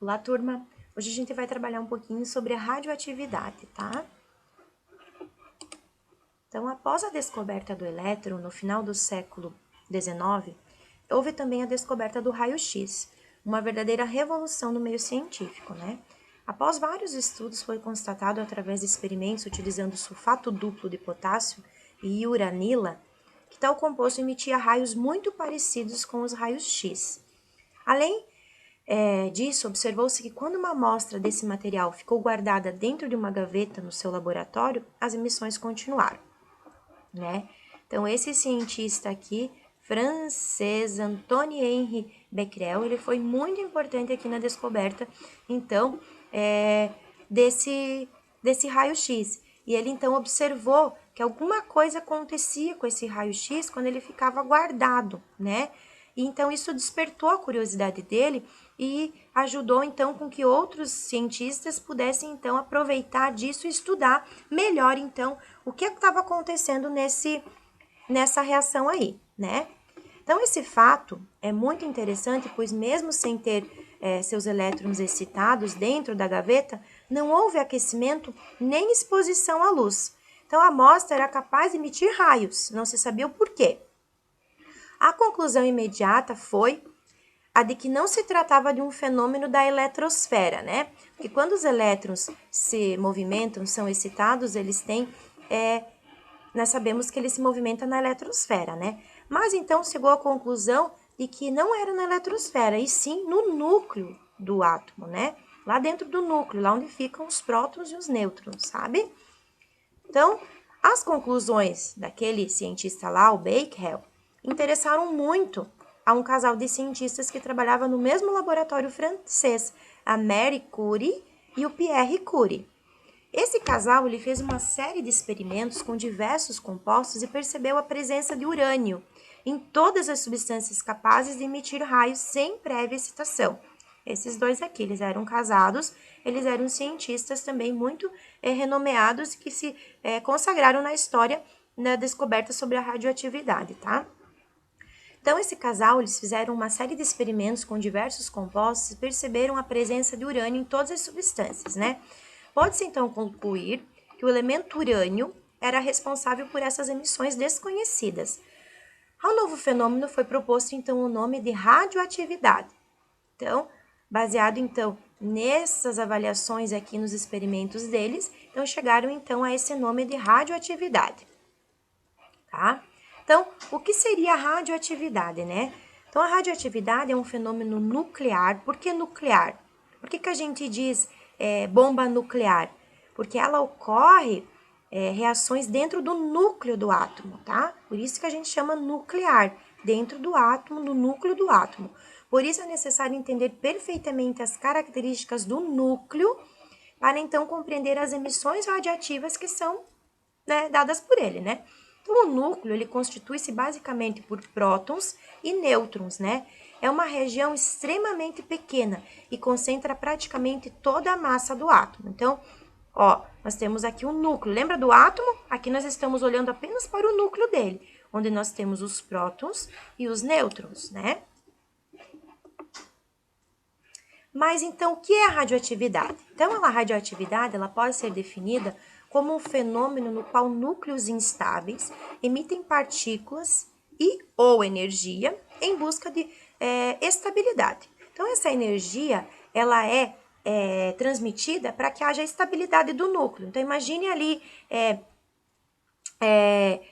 Olá, turma! Hoje a gente vai trabalhar um pouquinho sobre a radioatividade, tá? Então, após a descoberta do elétron, no final do século XIX, houve também a descoberta do raio-x, uma verdadeira revolução no meio científico, né? Após vários estudos, foi constatado através de experimentos utilizando sulfato duplo de potássio e uranila, que tal composto emitia raios muito parecidos com os raios-x. Além disso, observou-se que quando uma amostra desse material ficou guardada dentro de uma gaveta no seu laboratório, as emissões continuaram, né? Então, esse cientista aqui, francês, Antoine-Henri Becquerel, ele foi muito importante aqui na descoberta, então, desse raio-x. E ele, então, observou que alguma coisa acontecia com esse raio-x quando ele ficava guardado, né? E, então, isso despertou a curiosidade dele e ajudou, então, com que outros cientistas pudessem, então, aproveitar disso e estudar melhor, então, o que estava acontecendo nessa reação aí, né? Então, esse fato é muito interessante, pois mesmo sem ter seus elétrons excitados dentro da gaveta, não houve aquecimento nem exposição à luz. Então, a amostra era capaz de emitir raios, não se sabia o porquê. A conclusão imediata foi a de que não se tratava de um fenômeno da eletrosfera, né? Porque quando os elétrons se movimentam, são excitados, eles têm, nós sabemos que eles se movimentam na eletrosfera, né? Mas então chegou à conclusão de que não era na eletrosfera, e sim no núcleo do átomo, né? Lá dentro do núcleo, lá onde ficam os prótons e os nêutrons, sabe? Então, as conclusões daquele cientista lá, o Becquerel, interessaram muito a um casal de cientistas que trabalhava no mesmo laboratório francês, a Marie Curie e o Pierre Curie. Esse casal ele fez uma série de experimentos com diversos compostos e percebeu a presença de urânio em todas as substâncias capazes de emitir raios sem prévia excitação. Esses dois aqui, eles eram casados, eles eram cientistas também muito renomeados que se consagraram na história na descoberta sobre a radioatividade, tá? Então, esse casal, eles fizeram uma série de experimentos com diversos compostos e perceberam a presença de urânio em todas as substâncias, né? Pode-se, então, concluir que o elemento urânio era responsável por essas emissões desconhecidas. Ao novo fenômeno foi proposto, então, o nome de radioatividade. Então, baseado, então, nessas avaliações aqui nos experimentos deles, então, chegaram, então, a esse nome de radioatividade, tá? Então, o que seria a radioatividade, né? Então, a radioatividade é um fenômeno nuclear. Por que nuclear? Por que a gente diz bomba nuclear? Porque ela ocorre reações dentro do núcleo do átomo, tá? Por isso que a gente chama nuclear, dentro do átomo, no núcleo do átomo. Por isso é necessário entender perfeitamente as características do núcleo para então compreender as emissões radiativas que são dadas por ele, né? Então, o núcleo, ele constitui-se basicamente por prótons e nêutrons, né? É uma região extremamente pequena e concentra praticamente toda a massa do átomo. Então, ó, nós temos aqui o núcleo. Lembra do átomo? Aqui nós estamos olhando apenas para o núcleo dele, onde nós temos os prótons e os nêutrons, né? Mas então, o que é a radioatividade? Então, a radioatividade ela pode ser definida como um fenômeno no qual núcleos instáveis emitem partículas e ou energia em busca de estabilidade. Então, essa energia ela é transmitida para que haja estabilidade do núcleo. Então, imagine ali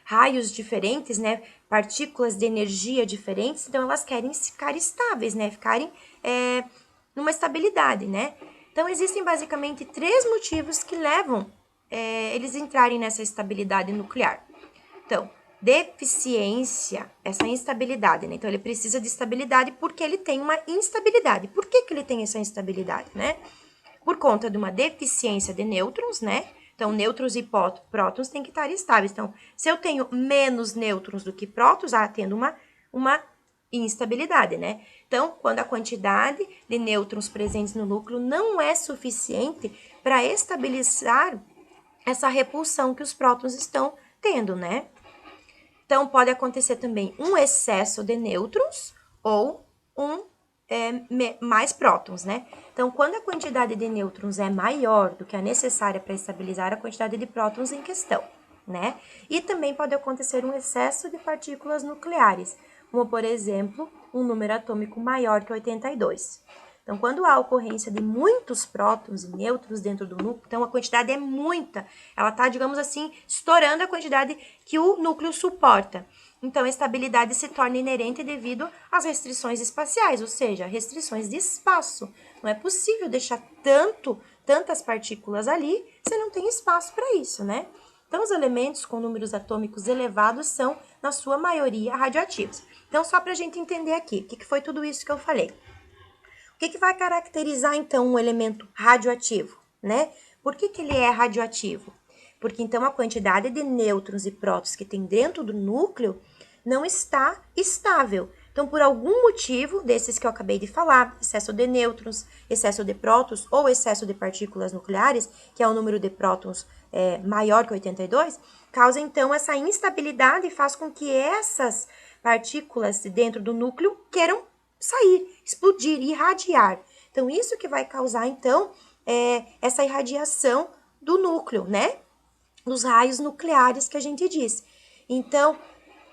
raios diferentes, né? Partículas de energia diferentes, então elas querem ficar estáveis, né? Ficarem numa estabilidade, né? Então, existem basicamente 3 motivos que levam eles entrarem nessa estabilidade nuclear. Então, deficiência, essa instabilidade, né? Então, ele precisa de estabilidade porque ele tem uma instabilidade. Por que ele tem essa instabilidade, né? Por conta de uma deficiência de nêutrons, né? Então, nêutrons e prótons têm que estar estáveis. Então, se eu tenho menos nêutrons do que prótons, tendo uma instabilidade, né? Então, quando a quantidade de nêutrons presentes no núcleo não é suficiente para estabilizar essa repulsão que os prótons estão tendo, né? Então, pode acontecer também um excesso de nêutrons ou um mais prótons, né? Então, quando a quantidade de nêutrons é maior do que a necessária para estabilizar a quantidade de prótons em questão, né? E também pode acontecer um excesso de partículas nucleares, como, por exemplo, um número atômico maior que 82. Então, quando há ocorrência de muitos prótons e nêutrons dentro do núcleo, então a quantidade é muita, ela está, digamos assim, estourando a quantidade que o núcleo suporta. Então, a estabilidade se torna inerente devido às restrições espaciais, ou seja, restrições de espaço. Não é possível deixar tantas partículas ali se não tem espaço para isso, né? Então, os elementos com números atômicos elevados são, na sua maioria, radioativos. Então, só para a gente entender aqui, o que foi tudo isso que eu falei? O que vai caracterizar, então, um elemento radioativo, né? Por que ele é radioativo? Porque, então, a quantidade de nêutrons e prótons que tem dentro do núcleo não está estável. Então, por algum motivo, desses que eu acabei de falar, excesso de nêutrons, excesso de prótons ou excesso de partículas nucleares, que é o número de prótons maior que 82, causa, então, essa instabilidade e faz com que essas partículas dentro do núcleo queiram sair, explodir, irradiar. Então, isso que vai causar, então, essa irradiação do núcleo, né? Dos raios nucleares que a gente diz. Então,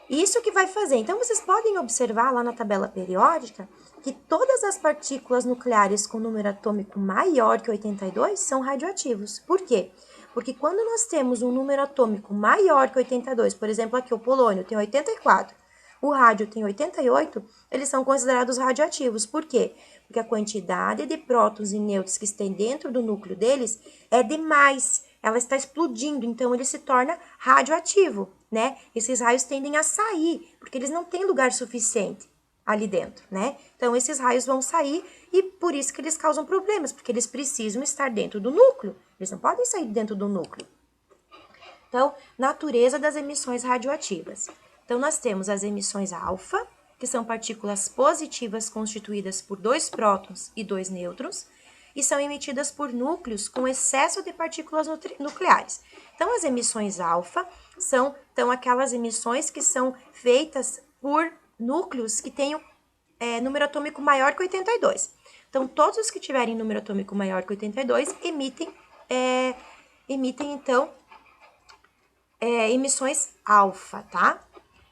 isso que vai fazer. Então, vocês podem observar lá na tabela periódica que todas as partículas nucleares com número atômico maior que 82 são radioativos. Por quê? Porque quando nós temos um número atômico maior que 82, por exemplo, aqui o polônio tem 84, o rádio tem 88, eles são considerados radioativos. Por quê? Porque a quantidade de prótons e nêutrons que estão dentro do núcleo deles é demais. Ela está explodindo, então ele se torna radioativo, né? Esses raios tendem a sair, porque eles não têm lugar suficiente ali dentro, né? Então, esses raios vão sair e por isso que eles causam problemas, porque eles precisam estar dentro do núcleo. Eles não podem sair dentro do núcleo. Então, natureza das emissões radioativas. Então, nós temos as emissões alfa, que são partículas positivas constituídas por 2 prótons e 2 nêutrons, e são emitidas por núcleos com excesso de partículas nucleares. Então, as emissões alfa são aquelas emissões que são feitas por núcleos que tenham número atômico maior que 82. Então, todos os que tiverem número atômico maior que 82 emitem então, emissões alfa, tá?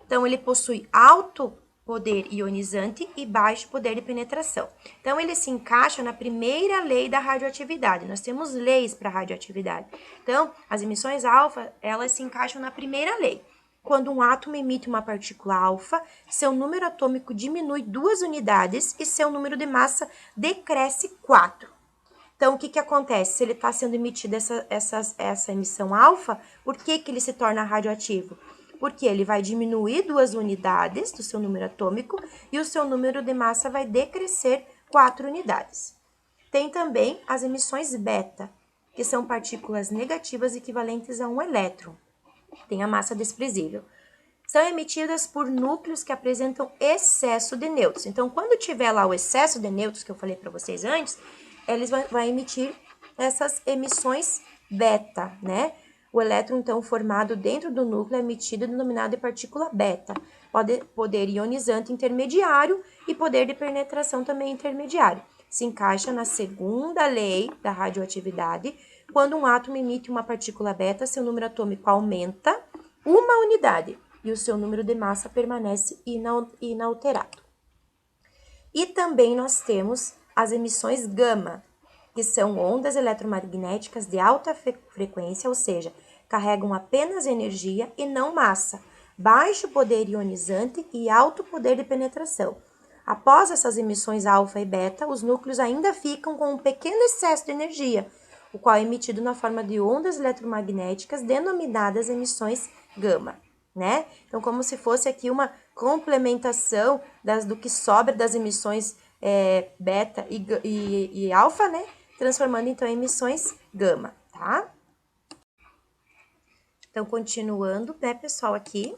Então, ele possui alto poder ionizante e baixo poder de penetração. Então, ele se encaixa na primeira lei da radioatividade. Nós temos leis para radioatividade. Então, as emissões alfa, elas se encaixam na primeira lei. Quando um átomo emite uma partícula alfa, seu número atômico diminui 2 unidades e seu número de massa decresce 4. Então, o que acontece? Se ele está sendo emitido essa emissão alfa, por que ele se torna radioativo? Porque ele vai diminuir 2 unidades do seu número atômico e o seu número de massa vai decrescer 4 unidades. Tem também as emissões beta, que são partículas negativas equivalentes a um elétron. Tem a massa desprezível. São emitidas por núcleos que apresentam excesso de nêutrons. Então, quando tiver lá o excesso de nêutrons que eu falei para vocês antes, eles vão emitir essas emissões beta, né? O elétron, então, formado dentro do núcleo é emitido denominado de partícula beta. Poder ionizante intermediário e poder de penetração também intermediário. Se encaixa na segunda lei da radioatividade. Quando um átomo emite uma partícula beta, seu número atômico aumenta 1 unidade e o seu número de massa permanece inalterado. E também nós temos as emissões gama, que são ondas eletromagnéticas de alta frequência, ou seja, carregam apenas energia e não massa, baixo poder ionizante e alto poder de penetração. Após essas emissões alfa e beta, os núcleos ainda ficam com um pequeno excesso de energia, o qual é emitido na forma de ondas eletromagnéticas denominadas emissões gama, né? Então, como se fosse aqui uma complementação do que sobra das emissões beta e alfa, né? Transformando, então, em emissões gama, tá? Então, continuando, né, pessoal, aqui.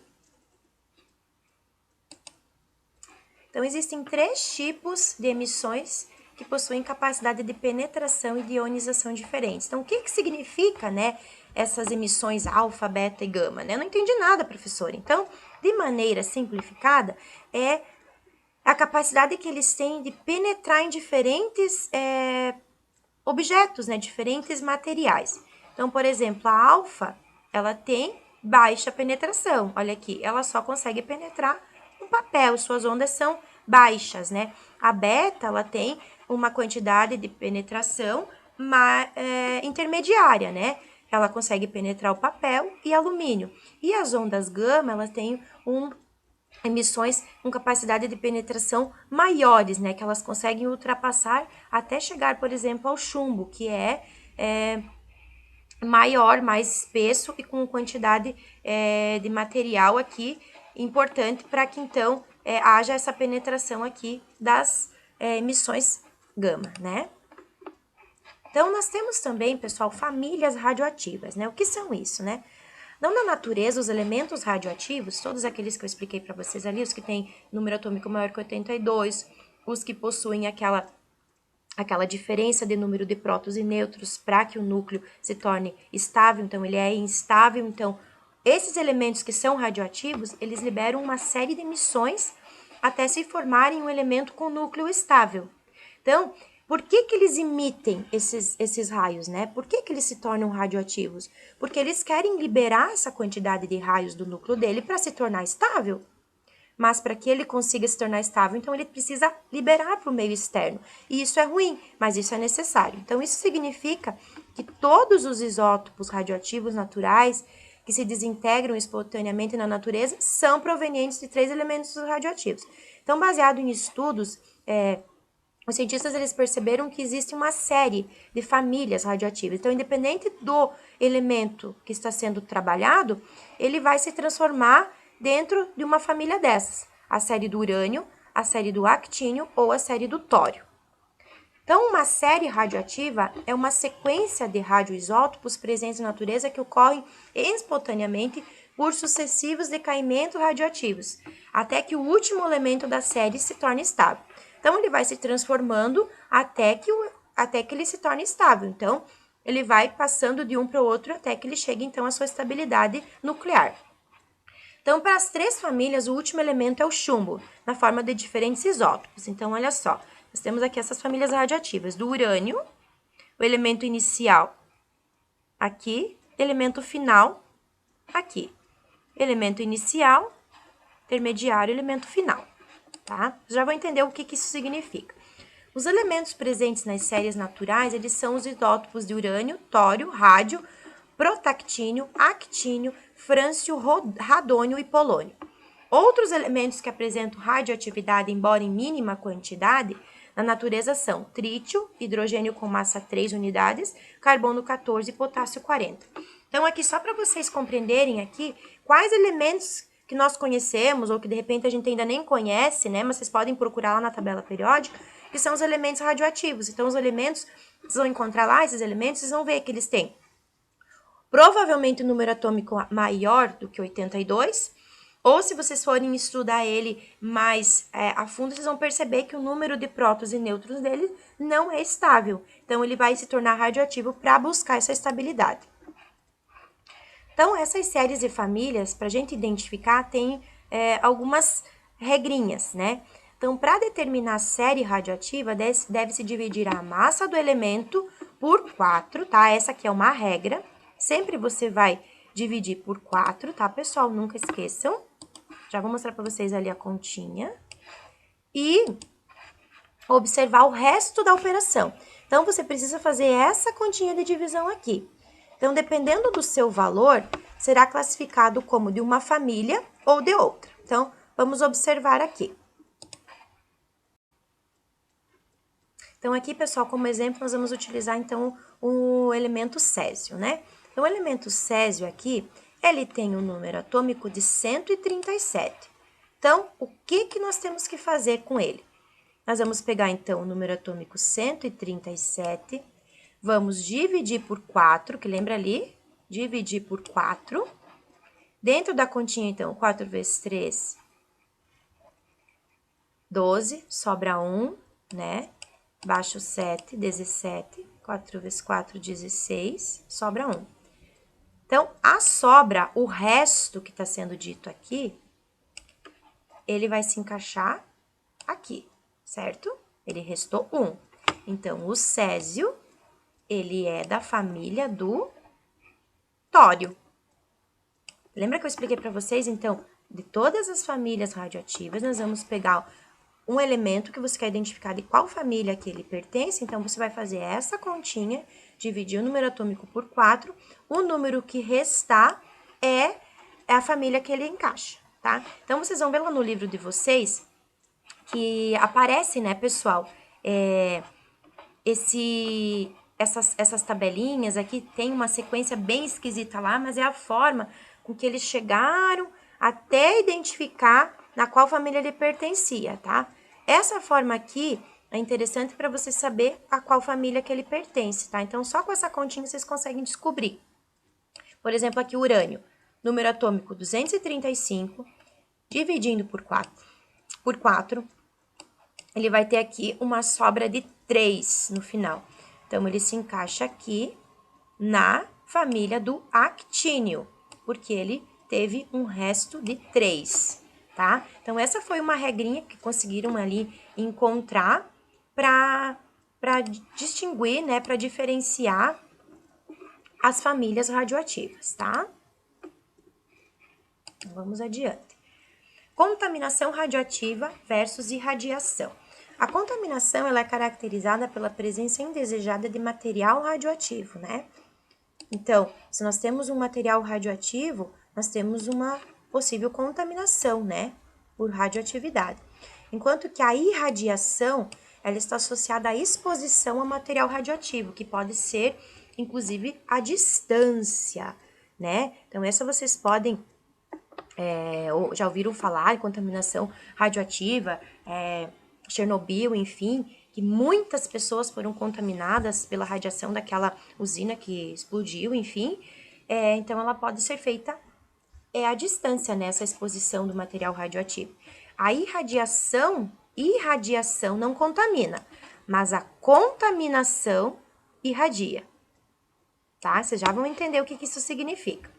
Então, existem 3 tipos de emissões que possuem capacidade de penetração e de ionização diferentes. Então, o que significa, né, essas emissões alfa, beta e gama, né? Eu não entendi nada, professora. Então, de maneira simplificada, a capacidade que eles têm de penetrar em diferentes objetos, né, diferentes materiais. Então, por exemplo, a alfa, ela tem baixa penetração. Olha aqui, ela só consegue penetrar no papel, suas ondas são baixas, né? A beta, ela tem uma quantidade de penetração intermediária, né? Ela consegue penetrar o papel e alumínio. E as ondas gama, elas têm emissões com capacidade de penetração maiores, né? Que elas conseguem ultrapassar até chegar, por exemplo, ao chumbo, que é maior, mais espesso e com quantidade de material aqui importante para que então haja essa penetração aqui das emissões gama, né? Então, nós temos também, pessoal, famílias radioativas, né? O que são isso, né? Não na natureza, os elementos radioativos, todos aqueles que eu expliquei para vocês ali, os que têm número atômico maior que 82, os que possuem aquela diferença de número de prótons e nêutrons para que o núcleo se torne estável, então ele é instável. Então, esses elementos que são radioativos, eles liberam uma série de emissões até se formarem um elemento com núcleo estável. Então, por que eles emitem esses raios, né? Por que eles se tornam radioativos? Porque eles querem liberar essa quantidade de raios do núcleo dele para se tornar estável. Mas para que ele consiga se tornar estável, então ele precisa liberar para o meio externo. E isso é ruim, mas isso é necessário. Então, isso significa que todos os isótopos radioativos naturais que se desintegram espontaneamente na natureza são provenientes de 3 elementos radioativos. Então, baseado em estudos, os cientistas eles perceberam que existe uma série de famílias radioativas. Então, independente do elemento que está sendo trabalhado, ele vai se transformar dentro de uma família dessas. A série do urânio, a série do actínio ou a série do tório. Então, uma série radioativa é uma sequência de radioisótopos presentes na natureza que ocorrem espontaneamente por sucessivos decaimentos radioativos, até que o último elemento da série se torne estável. Então, ele vai se transformando até que ele se torne estável. Então, ele vai passando de um para o outro até que ele chegue, então, à sua estabilidade nuclear. Então, para as 3 famílias, o último elemento é o chumbo, na forma de diferentes isótopos. Então, olha só, nós temos aqui essas famílias radioativas do urânio, o elemento inicial aqui, elemento final aqui. Elemento inicial, intermediário, elemento final, tá? Já vou entender o que isso significa. Os elementos presentes nas séries naturais, eles são os isótopos de urânio, tório, rádio, protactínio, actínio, frâncio, radônio e polônio. Outros elementos que apresentam radioatividade, embora em mínima quantidade, na natureza são trítio, hidrogênio com massa 3 unidades, carbono 14 e potássio 40. Então, aqui só para vocês compreenderem aqui quais elementos que nós conhecemos ou que de repente a gente ainda nem conhece, né? Mas vocês podem procurar lá na tabela periódica, que são os elementos radioativos. Então, os elementos, vocês vão encontrar lá esses elementos, vocês vão ver que eles têm provavelmente um número atômico maior do que 82, ou se vocês forem estudar ele mais a fundo, vocês vão perceber que o número de prótons e nêutrons dele não é estável. Então, ele vai se tornar radioativo para buscar essa estabilidade. Então, essas séries de famílias, para a gente identificar, tem algumas regrinhas, né? Então, para determinar a série radioativa, deve-se dividir a massa do elemento por 4, tá? Essa aqui é uma regra. Sempre você vai dividir por 4, tá, pessoal? Nunca esqueçam. Já vou mostrar para vocês ali a continha. E observar o resto da operação. Então, você precisa fazer essa continha de divisão aqui. Então, dependendo do seu valor, será classificado como de uma família ou de outra. Então, vamos observar aqui. Então, aqui, pessoal, como exemplo, nós vamos utilizar, então, o elemento césio, né? Então, o elemento césio aqui, ele tem um número atômico de 137. Então, o que nós temos que fazer com ele? Nós vamos pegar, então, o número atômico 137, vamos dividir por 4, que lembra ali? Dividir por 4. Dentro da continha, então, 4 vezes 3, 12, sobra 1, né? Baixo 7, 17, 4 vezes 4, 16, sobra 1. Então, a sobra, o resto que está sendo dito aqui, ele vai se encaixar aqui, certo? Ele restou 1. Então, o césio, ele é da família do tório. Lembra que eu expliquei para vocês? Então, de todas as famílias radioativas, nós vamos pegar um elemento que você quer identificar de qual família que ele pertence. Então, você vai fazer essa continha, dividir o número atômico por 4. O número que restar é a família que ele encaixa, tá? Então, vocês vão ver lá no livro de vocês que aparece, né, pessoal, essas tabelinhas aqui tem uma sequência bem esquisita lá, mas é a forma com que eles chegaram até identificar na qual família ele pertencia, tá? Essa forma aqui é interessante para você saber a qual família que ele pertence, tá? Então, só com essa continha vocês conseguem descobrir. Por exemplo, aqui o urânio, número atômico 235, dividindo por 4, ele vai ter aqui uma sobra de 3 no final. Então, ele se encaixa aqui na família do actínio, porque ele teve um resto de 3, tá? Então, essa foi uma regrinha que conseguiram ali encontrar para distinguir, né, para diferenciar as famílias radioativas, tá? Vamos adiante. Contaminação radioativa versus irradiação. A contaminação ela é caracterizada pela presença indesejada de material radioativo, né? Então, se nós temos um material radioativo, nós temos uma possível contaminação, né? Por radioatividade. Enquanto que a irradiação, ela está associada à exposição a material radioativo, que pode ser, inclusive, à distância, né? Então, essa vocês podem já ouviram falar em contaminação radioativa, Chernobyl, enfim, que muitas pessoas foram contaminadas pela radiação daquela usina que explodiu, enfim. Então, ela pode ser feita à distância, né, essa exposição do material radioativo. A irradiação não contamina, mas a contaminação irradia, tá? Vocês já vão entender o que isso significa.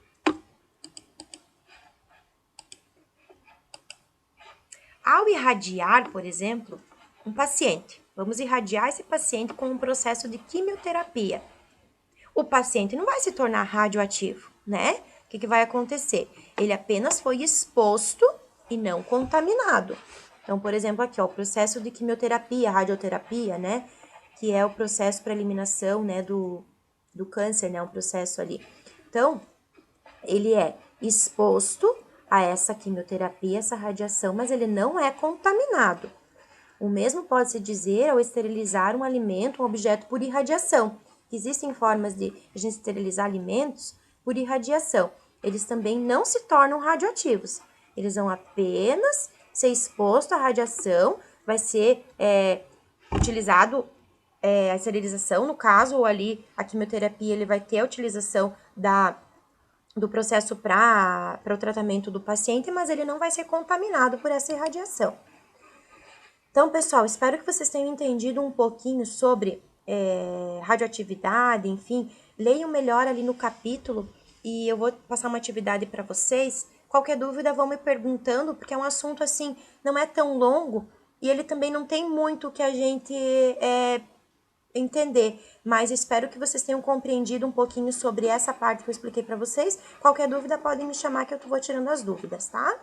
Ao irradiar, por exemplo, um paciente, vamos irradiar esse paciente com um processo de quimioterapia. O paciente não vai se tornar radioativo, né? O que vai acontecer? Ele apenas foi exposto e não contaminado. Então, por exemplo, aqui, ó, o processo de quimioterapia, radioterapia, né? Que é o processo para eliminação, né, do câncer, né? Um processo ali. Então, ele é exposto a essa quimioterapia, essa radiação, mas ele não é contaminado. O mesmo pode-se dizer ao esterilizar um alimento, um objeto por irradiação. Existem formas de a gente esterilizar alimentos por irradiação. Eles também não se tornam radioativos. Eles vão apenas ser expostos à radiação, vai ser utilizado a esterilização, no caso, ou ali a quimioterapia, ele vai ter a utilização do processo para o tratamento do paciente, mas ele não vai ser contaminado por essa irradiação. Então, pessoal, espero que vocês tenham entendido um pouquinho sobre radioatividade, enfim, leiam melhor ali no capítulo e eu vou passar uma atividade para vocês. Qualquer dúvida, vão me perguntando, porque é um assunto assim, não é tão longo e ele também não tem muito que a gente entender, mas espero que vocês tenham compreendido um pouquinho sobre essa parte que eu expliquei para vocês. Qualquer dúvida, podem me chamar que eu vou tirando as dúvidas, tá?